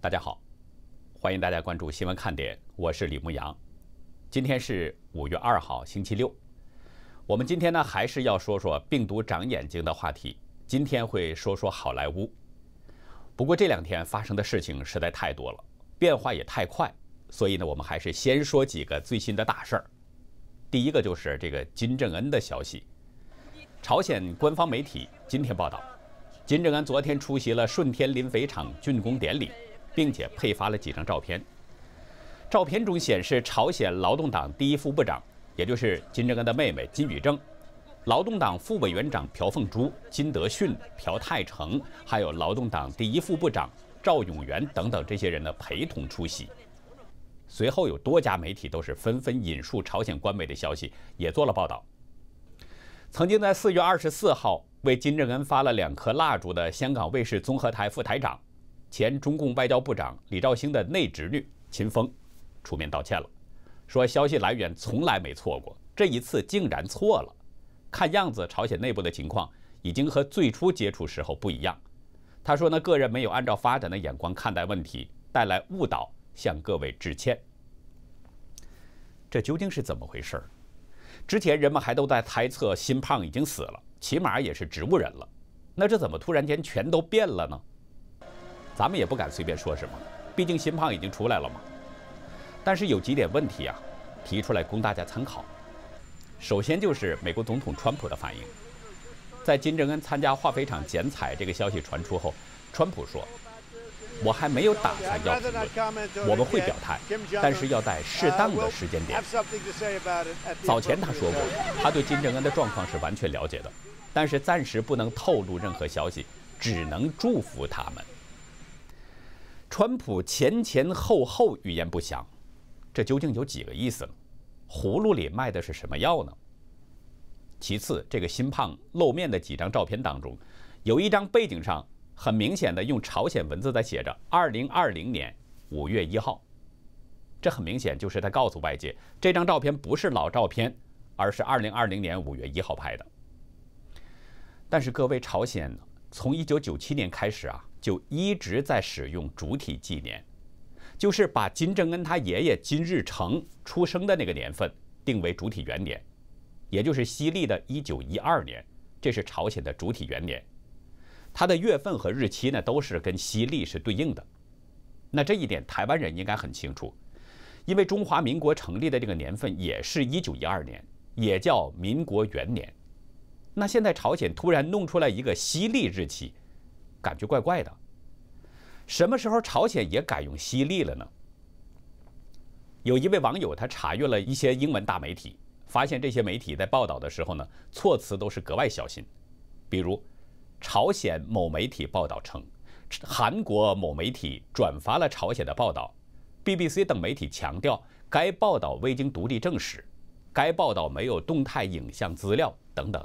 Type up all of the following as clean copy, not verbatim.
大家好，欢迎大家关注新闻看点，我是李牧阳。今天是5月2号，星期六。我们今天呢，还是要说说病毒长眼睛的话题。今天会说说好莱坞。不过这2天发生的事情实在太多了，变化也太快，所以呢，我们还是先说几个最新的大事儿。第一个就是这个金正恩的消息。朝鲜官方媒体今天报道，金正恩昨天出席了顺天临肥厂竣工典礼。并且配发了几张照片。照片中显示，朝鲜劳动党第一副部长，也就是金正恩的妹妹金宇正，劳动党副委员长朴凤珠、金德训、朴泰成，还有劳动党第一副部长赵永元等等这些人呢陪同出席。随后有多家媒体都是纷纷引述朝鲜官媒的消息，也做了报道。曾经在4月24号为金正恩发了2颗蜡烛的香港卫视综合台副台长。前中共外交部长李肇星的内侄女秦峰出面道歉了，说消息来源从来没错过，这一次竟然错了。看样子朝鲜内部的情况已经和最初接触时候不一样。他说呢，个人没有按照发展的眼光看待问题，带来误导，向各位致歉。这究竟是怎么回事？之前人们还都在猜测辛胖已经死了，起码也是植物人了。那这怎么突然间全都变了呢？咱们也不敢随便说什么，毕竟辛胖已经出来了嘛。但是有几点问题啊，提出来供大家参考。首先就是美国总统川普的反应。在金正恩参加化肥厂剪彩这个消息传出后，川普说：“我还没有打算要评论，我们会表态，但是要在适当的时间点。”早前他说过，他对金正恩的状况是完全了解的，但是暂时不能透露任何消息，只能祝福他们。川普前前后后语焉不详，这究竟有几个意思呢？葫芦里卖的是什么药呢？其次，这个辛胖露面的几张照片当中，有一张背景上很明显的用朝鲜文字在写着2020年5月1号，这很明显就是他告诉外界，这张照片不是老照片，而是2020年5月1号拍的。但是各位，朝鲜从1997年开始啊，就一直在使用主体纪年，就是把金正恩他爷爷金日成出生的那个年份定为主体元年，也就是西历的1912年，这是朝鲜的主体元年。它的月份和日期呢，都是跟西历是对应的。那这一点台湾人应该很清楚，因为中华民国成立的这个年份也是1912年，也叫民国元年。那现在朝鲜突然弄出来一个西历日期，感觉怪怪的。什么时候朝鲜也改用西历了呢？有一位网友他查阅了一些英文大媒体，发现这些媒体在报道的时候呢，措辞都是格外小心。比如，朝鲜某媒体报道称，韩国某媒体转发了朝鲜的报道 ，BBC 等媒体强调该报道未经独立证实，该报道没有动态影像资料等等。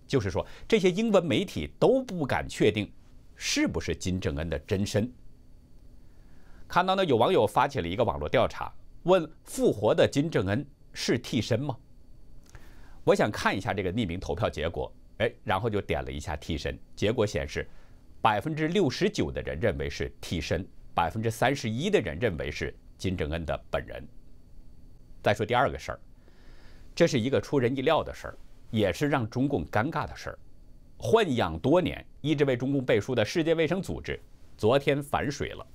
就是说，这些英文媒体都不敢确定是不是金正恩的真身。看到呢，有网友发起了一个网络调查，问复活的金正恩是替身吗？我想看一下这个匿名投票结果，然后就点了一下替身，结果显示69%的人认为是替身，31%的人认为是金正恩的本人。再说第二个事儿，这是一个出人意料的事儿。也是让中共尴尬的事儿。豢养多年、一直为中共背书的世界卫生组织，昨天反水了，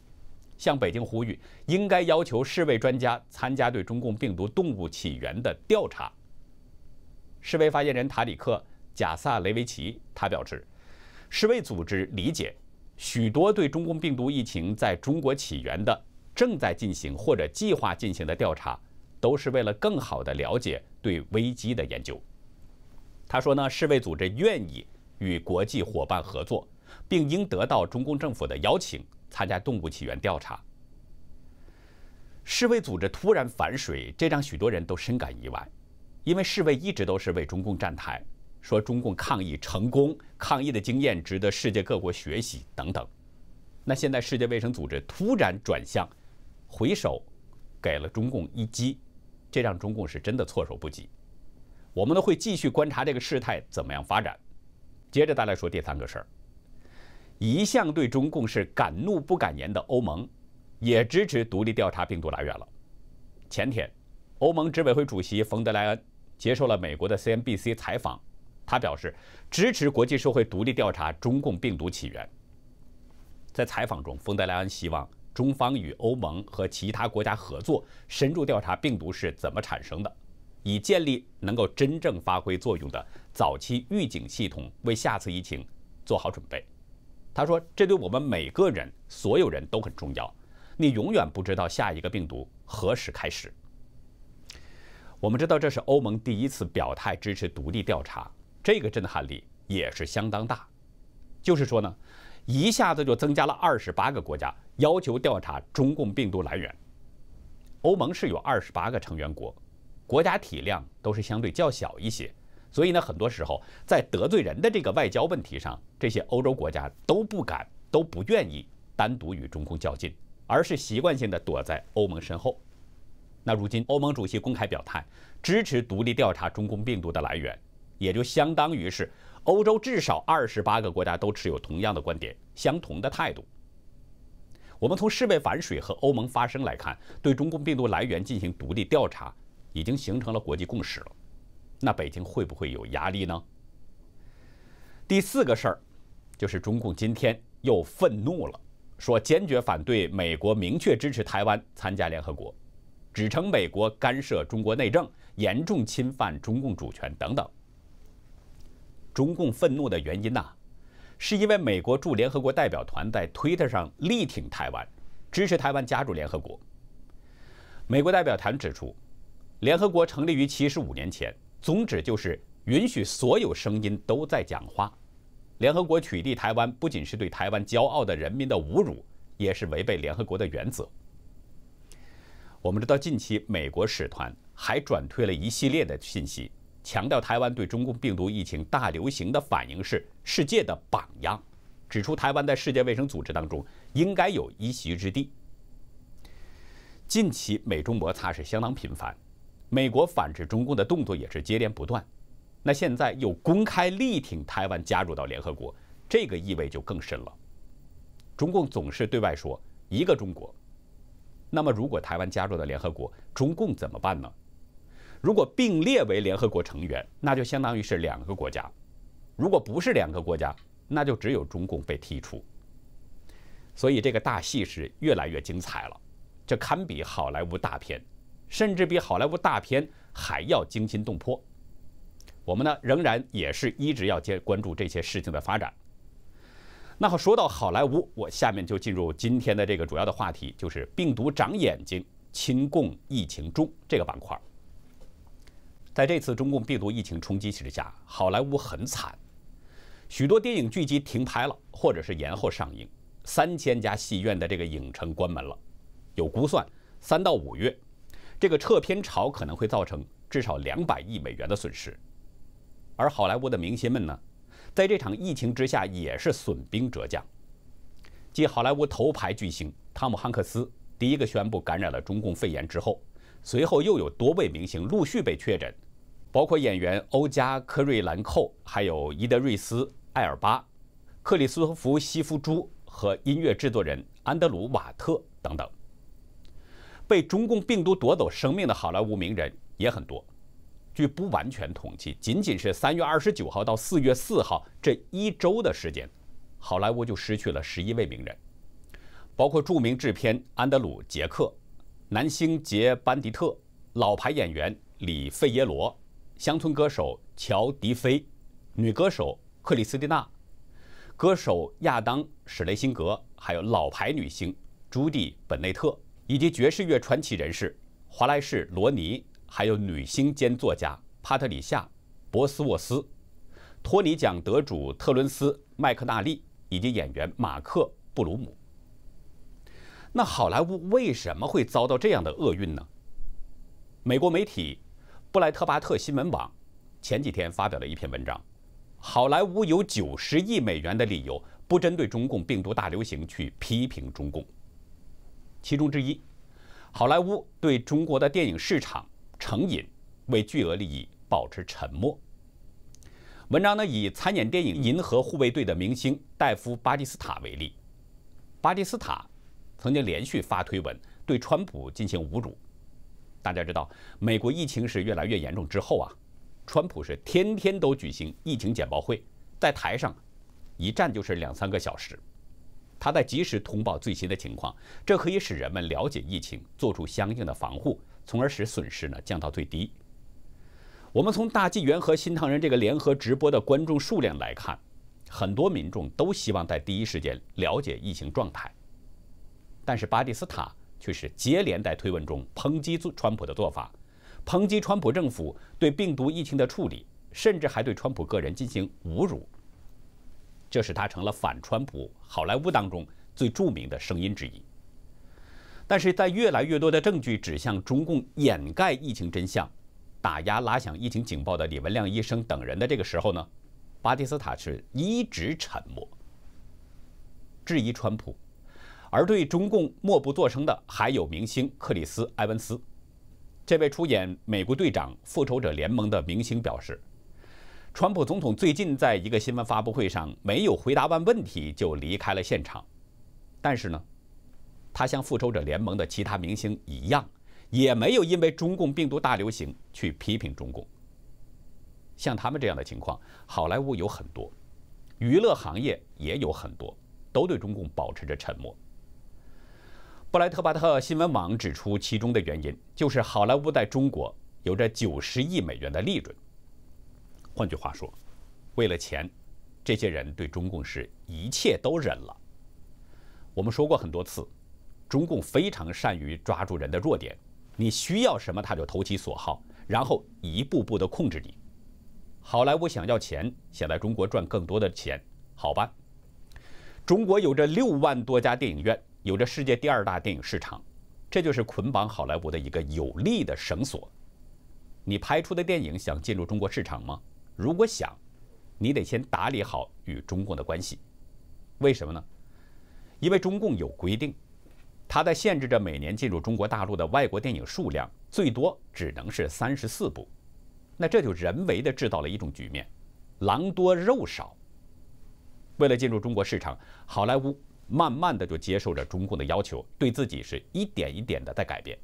向北京呼吁应该要求世卫专家参加对中共病毒动物起源的调查。世卫发言人塔里克·贾萨雷维奇他表示，世卫组织理解许多对中共病毒疫情在中国起源的正在进行或者计划进行的调查，都是为了更好地了解对危机的研究。他说呢，世卫组织愿意与国际伙伴合作，并应得到中共政府的邀请参加动物起源调查。世卫组织突然反水，这让许多人都深感意外，因为世卫一直都是为中共站台，说中共抗疫成功，抗疫的经验值得世界各国学习等等。那现在世界卫生组织突然转向，回手给了中共一击，这让中共是真的措手不及。我们呢会继续观察这个事态怎么样发展。接着再来说第三个事儿，一向对中共是敢怒不敢言的欧盟，也支持独立调查病毒来源了。前天，欧盟执委会主席冯德莱恩接受了美国的 CNBC 采访，他表示支持国际社会独立调查中共病毒起源。在采访中，冯德莱恩希望中方与欧盟和其他国家合作，深入调查病毒是怎么产生的，以建立能够真正发挥作用的早期预警系统，为下次疫情做好准备。他说，这对我们每个人、所有人都很重要。你永远不知道下一个病毒何时开始。我们知道这是欧盟第一次表态支持独立调查，这个震撼力也是相当大。就是说呢，一下子就增加了28个国家要求调查中共病毒来源。欧盟是有28个成员国，国家体量都是相对较小一些，所以呢，很多时候在得罪人的这个外交问题上，这些欧洲国家都不敢、都不愿意单独与中共较劲，而是习惯性的躲在欧盟身后。那如今欧盟主席公开表态支持独立调查中共病毒的来源，也就相当于是欧洲至少28个国家都持有同样的观点、相同的态度。我们从世卫反水和欧盟发声来看，对中共病毒来源进行独立调查已经形成了国际共识了。那北京会不会有压力呢？第4个事儿就是中共今天又愤怒了，说坚决反对美国明确支持台湾参加联合国，指称美国干涉中国内政，严重侵犯中共主权等等。中共愤怒的原因是因为美国驻联合国代表团在推特上力挺台湾，支持台湾加入联合国。美国代表团指出，联合国成立于75年前，宗旨就是允许所有声音都在讲话。联合国取缔台湾不仅是对台湾骄傲的人民的侮辱，也是违背联合国的原则。我们知道，近期美国使团还转推了一系列的信息，强调台湾对中共病毒疫情大流行的反应是世界的榜样，指出台湾在世界卫生组织当中应该有一席之地。近期美中摩擦是相当频繁，美国反制中共的动作也是接连不断。那现在又公开力挺台湾加入到联合国，这个意味就更深了。中共总是对外说一个中国，那么如果台湾加入到联合国，中共怎么办呢？如果并列为联合国成员，那就相当于是2个国家；如果不是2个国家，那就只有中共被踢出。所以这个大戏是越来越精彩了，这堪比好莱坞大片，甚至比好莱坞大片还要惊心动魄。我们呢，仍然也是一直要关注这些事情的发展。那好，说到好莱坞，我下面就进入今天的这个主要的话题，就是病毒长眼睛，亲共疫情重这个板块。在这次中共病毒疫情冲击之下，好莱坞很惨，许多电影剧集停拍了，或者是延后上映，3000家戏院的这个影城关门了。有估算，3到5月，这个撤片潮可能会造成至少200亿美元的损失。而好莱坞的明星们呢，在这场疫情之下也是损兵折将。继好莱坞头牌巨星汤姆·汉克斯第一个宣布感染了中共肺炎之后，随后又有多位明星陆续被确诊，包括演员欧加·科瑞兰蔻，还有伊德瑞斯·艾尔巴、克里斯托弗·西夫朱和音乐制作人安德鲁·瓦特等等。被中共病毒夺走生命的好莱坞名人也很多。据不完全统计，仅仅是3月29号到4月4号这1周的时间，好莱坞就失去了11位名人，包括著名制片安德鲁·杰克、男星杰·班迪特、老牌演员里·费耶罗、乡村歌手乔·迪菲、女歌手克里斯蒂娜、歌手亚当·史雷辛格，还有老牌女星朱蒂·本内特，以及爵士乐传奇人士华莱士·罗尼，还有女星兼作家帕特里夏·博斯沃斯、托尼奖得主特伦斯·麦克纳利以及演员马克·布鲁姆。那好莱坞为什么会遭到这样的厄运呢？美国媒体布莱特巴特新闻网前几天发表了一篇文章，好莱坞有90亿美元的理由不针对中共病毒大流行去批评中共。其中之一，好莱坞对中国的电影市场成瘾，为巨额利益保持沉默。文章呢以参演电影《银河护卫队》的明星戴夫·巴蒂斯塔为例。巴蒂斯塔曾经连续发推文对川普进行侮辱。大家知道，美国疫情是越来越严重之后啊，川普是天天都举行疫情简报会，在台上一站就是2-3个小时。他在及时通报最新的情况，这可以使人们了解疫情，做出相应的防护，从而使损失呢降到最低。我们从大纪元和新唐人这个联合直播的观众数量来看，很多民众都希望在第一时间了解疫情状态。但是巴蒂斯塔却是接连在推文中抨击川普的做法，抨击川普政府对病毒疫情的处理，甚至还对川普个人进行侮辱。这使他成了反川普好莱坞当中最著名的声音之一。但是在越来越多的证据指向中共掩盖疫情真相，打压拉响疫情警报的李文亮医生等人的这个时候呢，巴蒂斯塔是一直沉默，质疑川普。而对中共默不作声的还有明星克里斯·埃文斯。这位出演美国队长复仇者联盟的明星表示，川普总统最近在一个新闻发布会上没有回答完问题就离开了现场。但是呢，他像复仇者联盟的其他明星一样，也没有因为中共病毒大流行去批评中共。像他们这样的情况，好莱坞有很多，娱乐行业也有很多，都对中共保持着沉默。布莱特巴特新闻网指出，其中的原因就是好莱坞在中国有着90亿美元的利润。换句话说，为了钱，这些人对中共是一切都忍了。我们说过很多次，中共非常善于抓住人的弱点，你需要什么他就投其所好，然后一步步的控制你。好莱坞想要钱，想在中国赚更多的钱，好办。中国有着6万多家电影院，有着世界第2大电影市场，这就是捆绑好莱坞的一个有力的绳索。你拍出的电影想进入中国市场吗？如果想，你得先打理好与中共的关系。为什么呢？因为中共有规定，它在限制着每年进入中国大陆的外国电影数量，最多只能是34部。那这就人为的制造了一种局面，狼多肉少。为了进入中国市场，好莱坞慢慢的就接受着中共的要求，对自己是一点一点的在改变。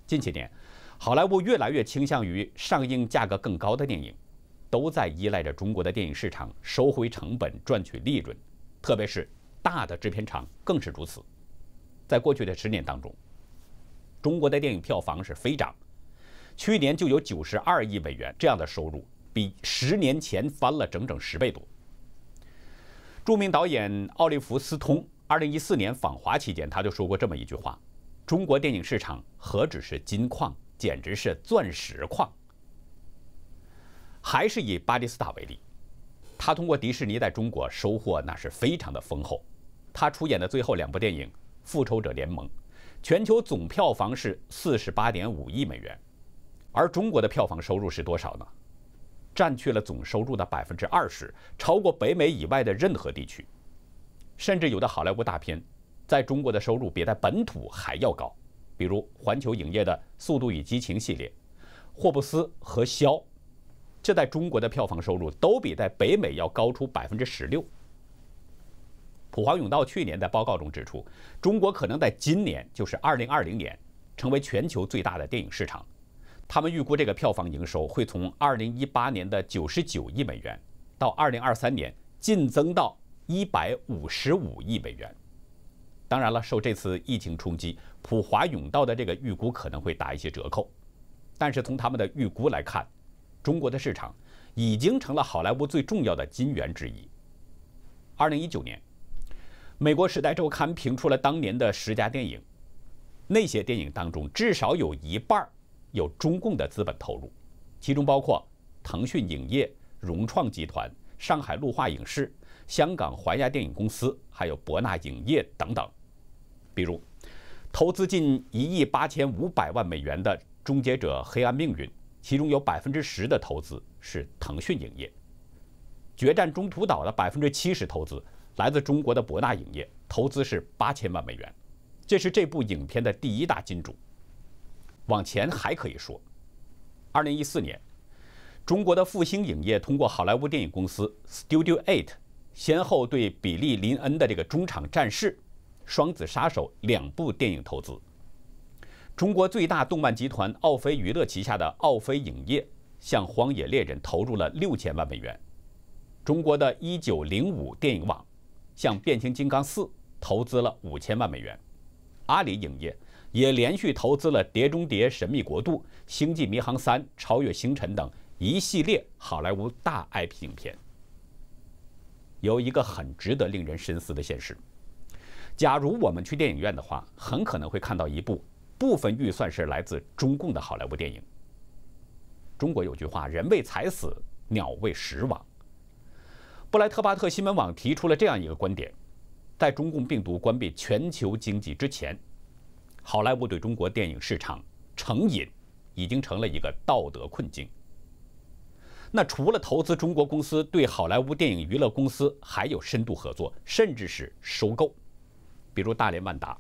近些年，好莱坞越来越倾向于上映价格更高的电影，都在依赖着中国的电影市场收回成本，赚取利润。特别是大的制片厂更是如此。在过去的10年当中，中国的电影票房是飞涨，去年就有92亿美元这样的收入，比10年前翻了整整10倍多。著名导演奥利弗·斯通2014年访华期间，他就说过这么一句话：中国电影市场何止是金矿，简直是钻石矿。还是以巴蒂斯塔为例，他通过迪士尼在中国收获那是非常的丰厚。他出演的最后2部电影《复仇者联盟》，全球总票房是48.5亿美元，而中国的票房收入是多少呢？占据了总收入的20%，超过北美以外的任何地区。甚至有的好莱坞大片在中国的收入比在本土还要高，比如环球影业的《速度与激情》系列，霍布斯和肖，这在中国的票房收入都比在北美要高出16%。普华永道去年在报告中指出，中国可能在今年，就是2020年，成为全球最大的电影市场。他们预估这个票房营收会从2018年的99亿美元，到2023年晋增到155亿美元。当然了，受这次疫情冲击，普华永道的这个预估可能会打一些折扣，但是从他们的预估来看，中国的市场已经成了好莱坞最重要的金源之一。2019年，美国《时代周刊》评出了当年的10家电影，那些电影当中至少有1半有中共的资本投入，其中包括腾讯影业、融创集团、上海路化影视、香港环亚电影公司，还有博纳影业等等。比如，投资近1亿8500万美元的《终结者：黑暗命运》，其中有10%的投资是腾讯影业；《决战中途岛》的70%投资来自中国的博纳影业，投资是8000万美元，这是这部影片的第1大金主。往前还可以说，2014年，中国的复兴影业通过好莱坞电影公司 Studio 8，先后对比利·林恩的这个中场战事、双子杀手2部电影投资。中国最大动漫集团奥飞娱乐旗下的奥飞影业向《荒野猎人》投入了6000万美元。中国的1905电影网向《变形金刚4》投资了5000万美元。阿里影业也连续投资了《碟中谍：神秘国度》、《星际迷航3》、《超越星辰》等一系列好莱坞大 IP 影片。有一个很值得令人深思的现实：假如我们去电影院的话，很可能会看到一部部分预算是来自中共的好莱坞电影。中国有句话：“人为财死，鸟为食亡。”布莱特巴特新闻网提出了这样一个观点：在中共病毒关闭全球经济之前，好莱坞对中国电影市场成瘾已经成了一个道德困境。那除了投资中国公司，对好莱坞电影娱乐公司还有深度合作，甚至是收购。比如大连万达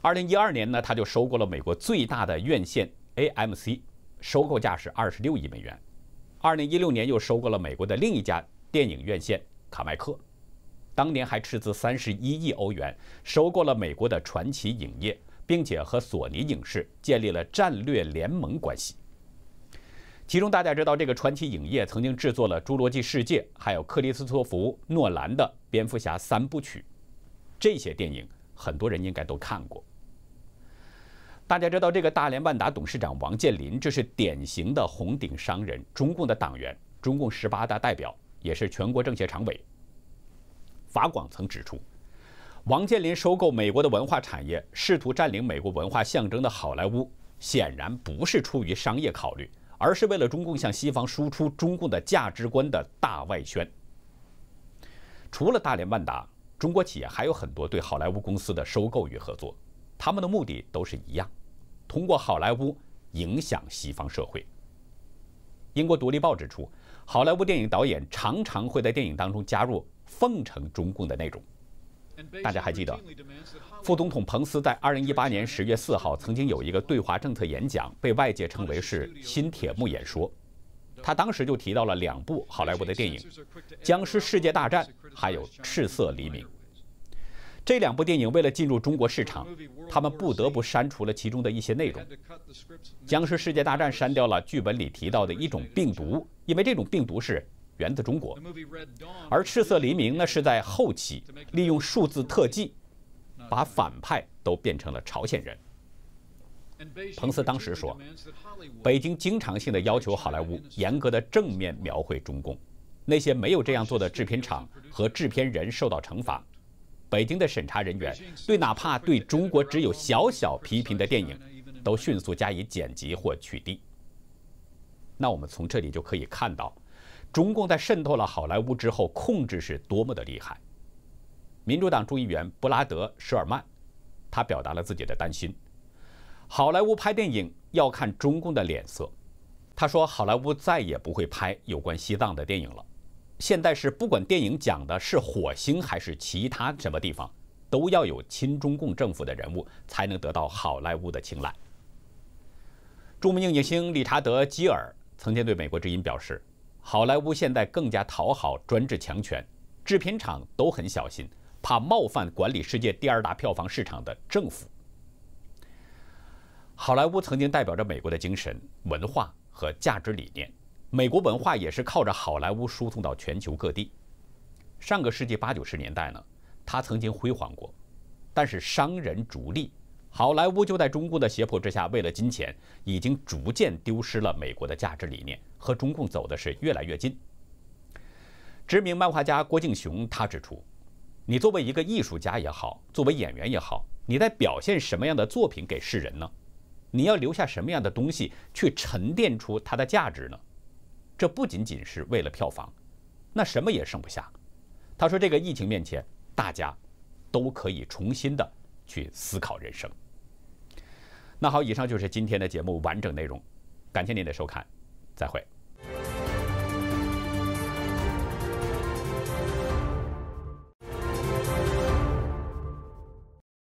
，2012年呢，他就收购了美国最大的院线 AMC， 收购价是26亿美元。2016年又收购了美国的另一家电影院线卡麦克，当年还斥资31亿欧元收购了美国的传奇影业，并且和索尼影视建立了战略联盟关系。其中大家知道，这个传奇影业曾经制作了《侏罗纪世界》还有克里斯托弗·诺兰的《蝙蝠侠3部曲》，这些电影很多人应该都看过。大家知道，这个大连万达董事长王健林，这是典型的红顶商人，中共的党员，中共18大代表，也是全国政协常委。法广曾指出，王健林收购美国的文化产业，试图占领美国文化象征的好莱坞，显然不是出于商业考虑，而是为了中共向西方输出中共的价值观的大外宣。除了大连万达，中国企业还有很多对好莱坞公司的收购与合作，他们的目的都是一样，通过好莱坞影响西方社会。英国《独立报》指出，好莱坞电影导演常常会在电影当中加入奉承中共的内容。大家还记得，副总统彭斯在2018年10月4号曾经有一个对华政策演讲，被外界称为是新铁幕演说。他当时就提到了2部好莱坞的电影《僵尸世界大战》还有《赤色黎明》。这2部电影为了进入中国市场，他们不得不删除了其中的一些内容。《僵尸世界大战》删掉了剧本里提到的一种病毒，因为这种病毒是源自中国。而《赤色黎明》呢，是在后期利用数字特技，把反派都变成了朝鲜人。彭斯当时说，北京经常性的要求好莱坞严格的正面描绘中共，那些没有这样做的制片厂和制片人受到惩罚。北京的审查人员对哪怕对中国只有小小批评的电影，都迅速加以剪辑或取缔。那我们从这里就可以看到，中共在渗透了好莱坞之后，控制是多么的厉害。民主党众议员布拉德·舍尔曼，他表达了自己的担心，好莱坞拍电影要看中共的脸色。他说，好莱坞再也不会拍有关西藏的电影了。现在是不管电影讲的是火星还是其他什么地方，都要有亲中共政府的人物才能得到好莱坞的青睐。著名影星理查德·基尔曾经对美国之音表示，好莱坞现在更加讨好专制强权，制片厂都很小心，怕冒犯管理世界第2大票房市场的政府。好莱坞曾经代表着美国的精神、文化和价值理念，美国文化也是靠着好莱坞输送到全球各地。上个世纪80、90年代呢，它曾经辉煌过，但是商人逐利，好莱坞就在中共的胁迫之下，为了金钱，已经逐渐丢失了美国的价值理念，和中共走的是越来越近。知名漫画家郭敬雄他指出，你作为一个艺术家也好，作为演员也好，你在表现什么样的作品给世人呢？你要留下什么样的东西去沉淀出它的价值呢？这不仅仅是为了票房，那什么也剩不下。他说，这个疫情面前，大家都可以重新的去思考人生。那好，以上就是今天的节目完整内容，感谢您的收看，再会。